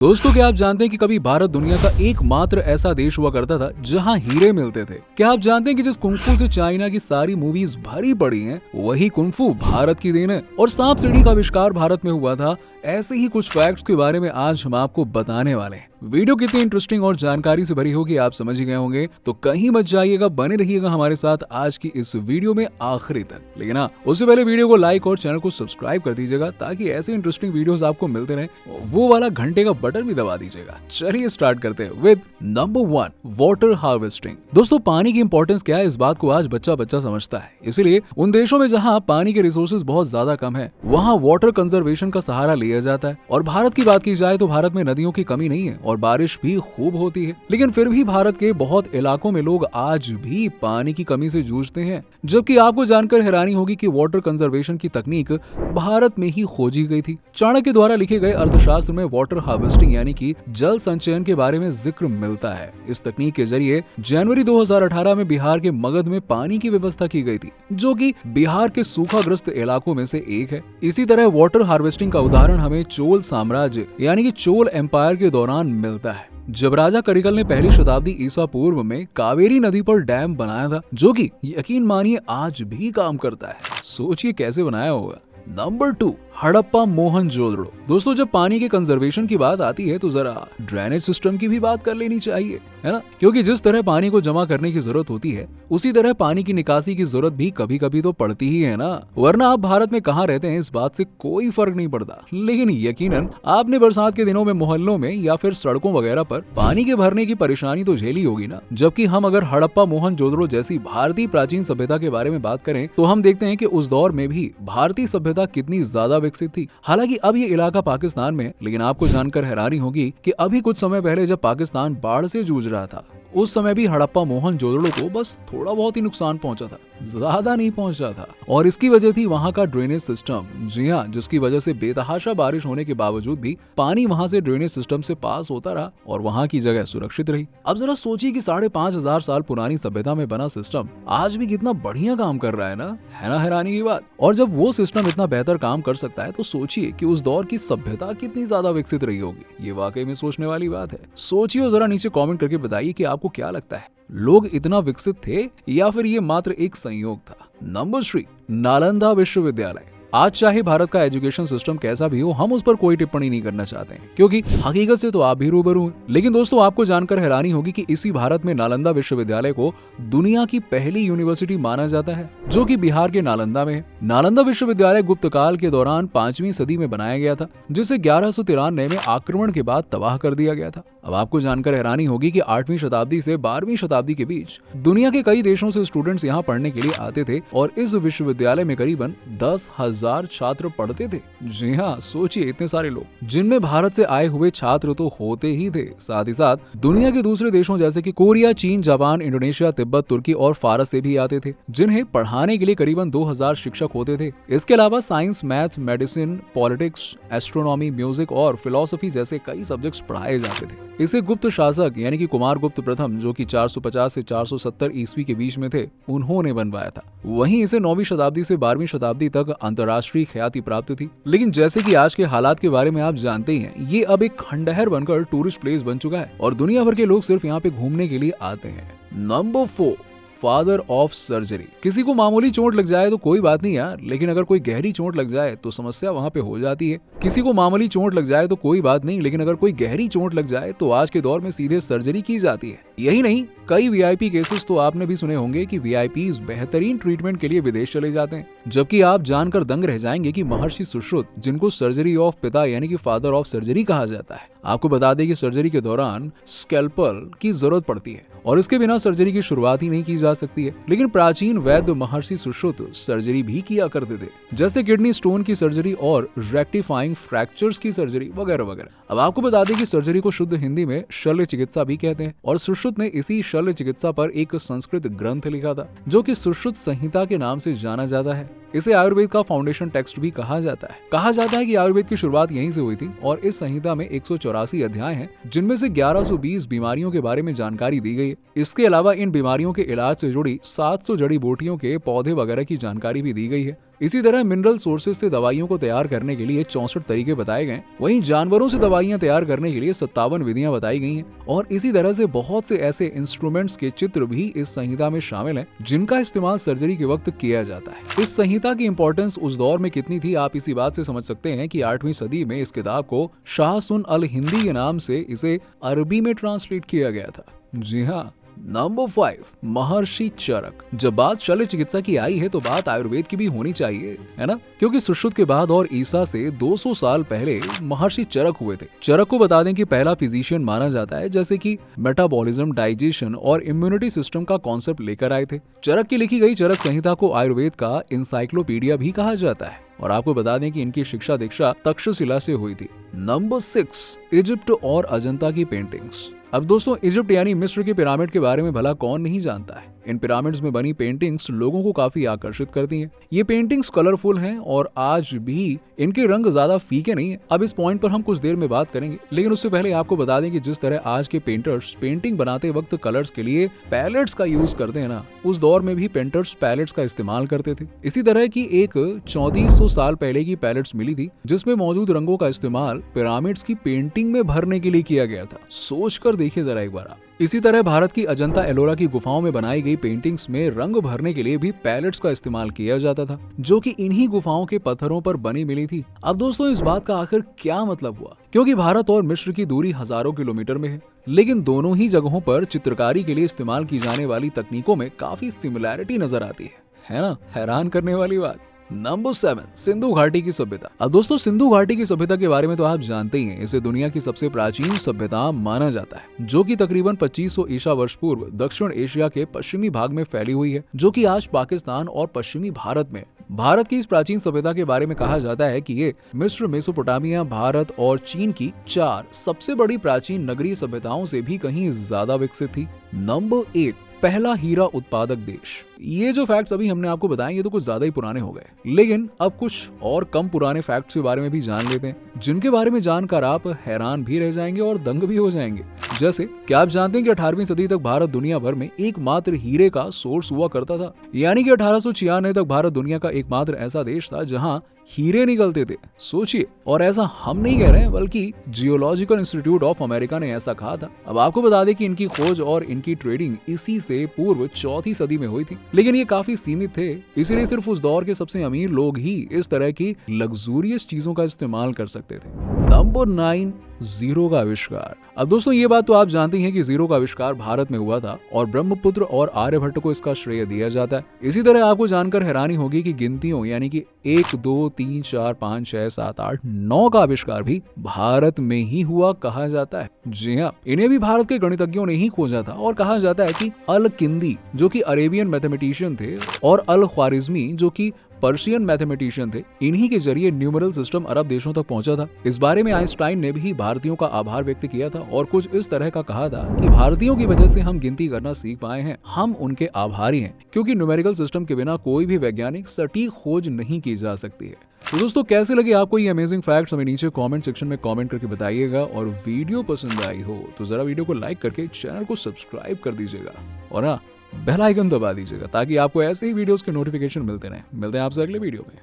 दोस्तों, क्या आप जानते हैं कि कभी भारत दुनिया का एकमात्र ऐसा देश हुआ करता था जहां हीरे मिलते थे। क्या आप जानते हैं कि जिस कुंफू से चाइना की सारी मूवीज भरी पड़ी हैं, वही कुंफू भारत की देन है और सांप सीढ़ी का आविष्कार भारत में हुआ था। ऐसे ही कुछ फैक्ट्स के बारे में आज हम आपको बताने वाले हैं। वीडियो कितनी इंटरेस्टिंग और जानकारी से भरी होगी आप समझ ही गए होंगे, तो कहीं मत जाइएगा, बने रहिएगा हमारे साथ आज की इस वीडियो में आखिरी तक। लेकिन हाँ, उससे पहले वीडियो को लाइक और चैनल को सब्सक्राइब कर दीजिएगा ताकि ऐसे इंटरेस्टिंग वीडियोस आपको मिलते रहे। वो वाला घंटे का बटन भी दबा दीजिएगा। चलिए स्टार्ट करते हैं विद नंबर 1, वाटर हार्वेस्टिंग। दोस्तों, पानी की इंपॉर्टेंस क्या है, इस बात को आज बच्चा बच्चा समझता है। इसीलिए उन देशों में जहाँ पानी के रिसोर्सेज बहुत ज्यादा कम है, वहाँ वाटर कंजर्वेशन का सहारा लिया जाता है। और भारत की बात की जाए तो भारत में नदियों की कमी नहीं है और बारिश भी खूब होती है। लेकिन फिर भी भारत के बहुत इलाकों में लोग आज भी पानी की कमी से जूझते हैं। जबकि आपको जानकर हैरानी होगी कि वाटर कंजर्वेशन की तकनीक भारत में ही खोजी गई थी। चाणक्य द्वारा लिखे गए अर्थशास्त्र में वाटर हार्वेस्टिंग यानी कि जल संचयन के बारे में जिक्र मिलता है। इस तकनीक के जरिए जनवरी 2018 में बिहार के मगध में पानी की व्यवस्था की गई थी, जो कि बिहार के सूखाग्रस्त इलाकों में से एक है। इसी तरह वाटर हार्वेस्टिंग का उदाहरण हमें चोल साम्राज्य यानी कि चोल एम्पायर के दौरान मिलता है, जब राजा करिकल ने पहली शताब्दी ईसा पूर्व में कावेरी नदी पर डैम बनाया था, जो कि यकीन मानिए आज भी काम करता है। सोचिए कैसे बनाया होगा। नंबर 2, हड़प्पा मोहनजोदड़ो। दोस्तों, जब पानी के कंजर्वेशन की बात आती है तो जरा ड्रेनेज सिस्टम की भी बात कर लेनी चाहिए, है ना? क्योंकि जिस तरह पानी को जमा करने की जरूरत होती है, उसी तरह पानी की निकासी की जरूरत भी कभी कभी तो पड़ती ही है ना। वरना आप भारत में कहाँ रहते हैं इस बात से कोई फर्क नहीं पड़ता। लेकिन यकीनन आपने बरसात के दिनों में मोहल्लों में या फिर सड़कों वगैरह पर पानी के भरने की परेशानी तो झेली होगी ना। जबकि हम अगर हड़प्पा मोहनजोदड़ो जैसी भारतीय प्राचीन सभ्यता के बारे में बात करें तो हम देखते हैं कि उस दौर में भी भारतीय सभ्यता कितनी ज्यादा विकसित थी। हालांकि अब ये इलाका पाकिस्तान में है, लेकिन आपको जानकर हैरानी होगी कि अभी कुछ समय पहले जब पाकिस्तान बाढ़ से जूझ रहा था, उस समय भी हड़प्पा मोहनजोदड़ो को बस थोड़ा बहुत ही नुकसान पहुंचा था, ज्यादा नहीं पहुंचा था। और इसकी वजह थी वहां का ड्रेनेज सिस्टम। जी हाँ, जिसकी वजह से बेतहाशा बारिश होने के बावजूद भी पानी वहां से ड्रेनेज सिस्टम से पास होता रहा और वहां की जगह सुरक्षित रही। अब जरा सोचिए कि 5,500 साल पुरानी सभ्यता में बना सिस्टम आज भी कितना बढ़िया काम कर रहा है ना हैरानी की बात। और जब वो सिस्टम इतना बेहतर काम कर सकता है तो सोचिए कि उस दौर की सभ्यता कितनी ज्यादा विकसित रही होगी। ये वाकई में सोचने वाली बात है। सोचिए और जरा नीचे कमेंट करके बताइए कि आपको क्या लगता है, लोग इतना विकसित थे या फिर ये मात्र एक संयोग था। नंबर 3, नालंदा विश्वविद्यालय। आज चाहे भारत का एजुकेशन सिस्टम कैसा भी हो, हम उस पर कोई टिप्पणी नहीं करना चाहते हैं, क्योंकि हकीकत से तो आप भी रूबरू हैं। लेकिन दोस्तों, आपको जानकर हैरानी होगी कि इसी भारत में नालंदा विश्वविद्यालय को दुनिया की पहली यूनिवर्सिटी माना जाता है, जो कि बिहार के नालंदा में है। नालंदा विश्वविद्यालय गुप्त काल के दौरान 5वीं सदी में बनाया गया था, जिसे 1193 में आक्रमण के बाद तबाह कर दिया गया था। अब आपको जानकर हैरानी होगी कि 8वीं शताब्दी से 12वीं शताब्दी के बीच दुनिया के कई देशों से स्टूडेंट्स यहाँ पढ़ने के लिए आते थे और इस विश्वविद्यालय में करीबन 10,000 छात्र पढ़ते थे। जी हाँ, सोचिए इतने सारे लोग, जिनमें भारत से आए हुए छात्र तो होते ही थे, साथ ही साथ दुनिया के दूसरे देशों जैसे कि कोरिया, चीन, जापान, इंडोनेशिया, तिब्बत, तुर्की और फारस से भी आते थे, जिन्हें पढ़ाने के लिए करीबन 2,000 शिक्षक होते थे। इसके अलावा science, math, medicine, politics, astronomy, music और फिलोसफी जैसे कई सब्जेक्ट्स पढ़ाए जाते थे। इसे गुप्त शासक यानी कि कुमार गुप्त प्रथम, जो कि 450 से 470 ईस्वी के बीच में थे, उन्होंने बनवाया था। वहीं इसे 9वीं शताब्दी से 12वीं शताब्दी तक अंतर्राष्ट्रीय ख्याति प्राप्त थी। लेकिन जैसे कि आज के हालात के बारे में आप जानते ही हैं, ये अब एक खंडहर बनकर टूरिस्ट प्लेस बन चुका है और दुनिया भर के लोग सिर्फ यहाँ पे घूमने के लिए आते हैं। Number 4, father of surgery. किसी को मामूली चोट लग जाए तो कोई बात नहीं यार, लेकिन अगर कोई गहरी चोट लग जाए तो समस्या वहाँ पे हो जाती है। किसी को मामूली चोट लग जाए तो कोई बात नहीं, लेकिन अगर कोई गहरी चोट लग जाए तो आज के दौर में सीधे सर्जरी की जाती है। यही नहीं, कई वीआईपी केसेस तो आपने भी सुने होंगे कि वीआईपीज बेहतरीन ट्रीटमेंट के लिए विदेश चले जाते हैं। जबकि आप जानकर दंग रह जाएंगे कि महर्षि सुश्रुत, जिनको सर्जरी ऑफ पिता यानी कि फादर ऑफ सर्जरी कहा जाता है, आपको बता दें कि सर्जरी के दौरान स्कैल्पल की जरूरत पड़ती है और इसके बिना सर्जरी की शुरुआत ही नहीं की जा सकती है। लेकिन प्राचीन वैद्य महर्षि सुश्रुत सर्जरी भी किया करते थे, जैसे किडनी स्टोन की सर्जरी और रेक्टिफाइंग फ्रैक्चर्स की सर्जरी वगैरह वगैरह। अब आपको बता दें कि सर्जरी को शुद्ध हिंदी में शल्य चिकित्सा भी कहते हैं और सुश्रुत ने इसी शल्य चिकित्सा पर एक संस्कृत ग्रंथ लिखा था, जो कि सुश्रुत संहिता के नाम से जाना जाता है। इसे आयुर्वेद का फाउंडेशन टेक्स्ट भी कहा जाता है। कहा जाता है कि आयुर्वेद की शुरुआत यहीं से हुई थी और इस संहिता में 184 अध्याय हैं, जिनमें से 1120 बीमारियों के बारे में जानकारी दी गई है। इसके अलावा इन बीमारियों के इलाज से जुड़ी 700 जड़ी बूटियों के पौधे वगैरह की जानकारी भी दी गई है। इसी तरह मिनरल सोर्सेज से दवाइयों को तैयार करने के लिए 64 तरीके बताए गए। वहीं जानवरों से दवाइयां तैयार करने के लिए 57 विधियां बताई गई हैं और इसी तरह से बहुत से ऐसे इंस्ट्रूमेंट्स के चित्र भी इस संहिता में शामिल हैं जिनका इस्तेमाल सर्जरी के वक्त किया जाता है। इस संहिता की इंपॉर्टेंस उस दौर में कितनी थी आप इसी बात से समझ सकते हैं कि 8वीं सदी में इस किताब को शाह सुन अल हिंदी के नाम से इसे अरबी में ट्रांसलेट किया गया था। जी हाँ। नंबर 5, महर्षि चरक। जब बात शल्य चिकित्सा की आई है तो बात आयुर्वेद की भी होनी चाहिए, है ना? क्योंकि सुश्रुत के बाद और ईसा से 200 साल पहले महर्षि चरक हुए थे। चरक को बता दें कि पहला फिजिशियन माना जाता है जैसे कि मेटाबॉलिज्म, डाइजेशन और इम्यूनिटी सिस्टम का कॉन्सेप्ट लेकर आए थे। चरक की लिखी गई चरक संहिता को आयुर्वेद का इंसाइक्लोपीडिया भी कहा जाता है और आपको बता दें कि इनकी शिक्षा दीक्षा तक्षशिला से हुई थी। नंबर 6, इजिप्ट और अजंता की पेंटिंग्स। अब दोस्तों, इजिप्ट यानी मिस्र के पिरामिड के बारे में भला कौन नहीं जानता है। इन पिरामिड्स में बनी पेंटिंग्स लोगों को काफी आकर्षित करती हैं। ये पेंटिंग्स कलरफुल हैं और आज भी इनके रंग ज्यादा फीके नहीं है। अब इस पॉइंट पर हम कुछ देर में बात करेंगे, लेकिन उससे पहले आपको बता दें कि जिस तरह आज के पेंटर्स पेंटिंग बनाते वक्त कलर्स के लिए पैलेट्स का यूज करते हैं ना, उस दौर में भी पेंटर्स पैलेट्स का इस्तेमाल करते थे। इसी तरह की एक 3400 साल पहले की पैलेट्स मिली थी जिसमें मौजूद रंगों का इस्तेमाल पिरामिड्स की पेंटिंग में भरने के लिए किया गया था। सोचकर देखिए जरा एक बार आप। इसी तरह भारत की अजंता एलोरा की गुफाओं में बनाई गई पेंटिंग्स में रंग भरने के लिए भी पैलेट्स का इस्तेमाल किया जाता था जो कि इन्हीं गुफाओं के पत्थरों पर बनी मिली थी। अब दोस्तों, इस बात का आखिर क्या मतलब हुआ? क्योंकि भारत और मिस्र की दूरी हजारों किलोमीटर में है, लेकिन दोनों ही जगहों पर चित्रकारी के लिए इस्तेमाल की जाने वाली तकनीकों में काफी सिमिलैरिटी नजर आती है ना? हैरान करने वाली बात। नंबर 7, सिंधु घाटी की सभ्यता। अब दोस्तों, सिंधु घाटी की सभ्यता के बारे में तो आप जानते ही हैं। इसे दुनिया की सबसे प्राचीन सभ्यता माना जाता है जो कि तकरीबन 2500 ईसा वर्ष पूर्व दक्षिण एशिया के पश्चिमी भाग में फैली हुई है, जो कि आज पाकिस्तान और पश्चिमी भारत में। भारत की इस प्राचीन सभ्यता के बारे में कहा जाता है कि ये मिस्र, मेसोपोटामिया, भारत और चीन की 4 सबसे बड़ी प्राचीन नगरीय सभ्यताओं से भी कहीं ज्यादा विकसित थी। नंबर 8, पहला हीरा उत्पादक देश। ये जो फैक्ट्स अभी हमने आपको बताए ये तो कुछ ज्यादा ही पुराने हो गए, लेकिन अब कुछ और कम पुराने फैक्ट्स के बारे में भी जान लेते हैं जिनके बारे में जानकर आप हैरान भी रह जाएंगे और दंग भी हो जाएंगे। जैसे क्या आप जानते हैं कि 18वीं सदी तक भारत दुनिया भर में एकमात्र हीरे का सोर्स हुआ करता था, यानी कि 1896 तक भारत दुनिया का एकमात्र ऐसा देश था जहां हीरे निकलते थे। सोचिए, और ऐसा हम नहीं कह रहे हैं बल्कि जियोलॉजिकल इंस्टीट्यूट ऑफ अमेरिका ने ऐसा कहा था। अब आपको बता दें कि इनकी खोज और इनकी ट्रेडिंग इसी से पूर्व 4वीं सदी में हुई थी, लेकिन ये काफी सीमित थे, इसलिए सिर्फ उस दौर के सबसे अमीर लोग ही इस तरह की लग्जूरियस चीजों का इस्तेमाल कर सकते थे। नंबर 9, जीरो का आविष्कार। अब दोस्तों, ये बात तो आप जानते हैं कि जीरो का आविष्कार भारत में हुआ था और ब्रह्मपुत्र और आर्यभट्ट को इसका श्रेय दिया जाता है। इसी तरह आपको जानकर हैरानी होगी कि गिनतियों यानी कि 1, 2, 3, 4, 5, 6, 7, 8, 9 का आविष्कार भी भारत में ही हुआ कहा जाता है। जी हाँ, इन्हें भी भारत के गणितज्ञों ने ही खोजा था और कहा जाता है कि अल किंदी जो कि अरेबियन मैथमेटिशियन थे और अल ख्वारिज्मी जो कि पर्शियन मैथमेटिशियन थे, इन्हीं के जरिए न्यूमरल सिस्टम अरब देशों तक पहुंचा था। इस बारे में आइंस्टाइन ने भी भारतीयों का आभार व्यक्त किया था और कुछ इस तरह का कहा था कि भारतीयों की वजह से हम गिनती करना सीख पाए हैं, हम उनके आभारी हैं, क्योंकि न्यूमेरिकल सिस्टम के बिना कोई भी वैज्ञानिक सटीक खोज नहीं की जा सकती है। तो दोस्तों, कैसे लगे आपको ये अमेजिंग फैक्ट्स हमें नीचे कमेंट सेक्शन में कमेंट करके बताइएगा, और वीडियो पसंद आई हो तो जरा वीडियो को लाइक करके चैनल को सब्सक्राइब कर दीजिएगा और बेल आइकन दबा दीजिएगा ताकि आपको ऐसे ही वीडियोस के नोटिफिकेशन मिलते रहें। मिलते हैं आपसे अगले वीडियो में।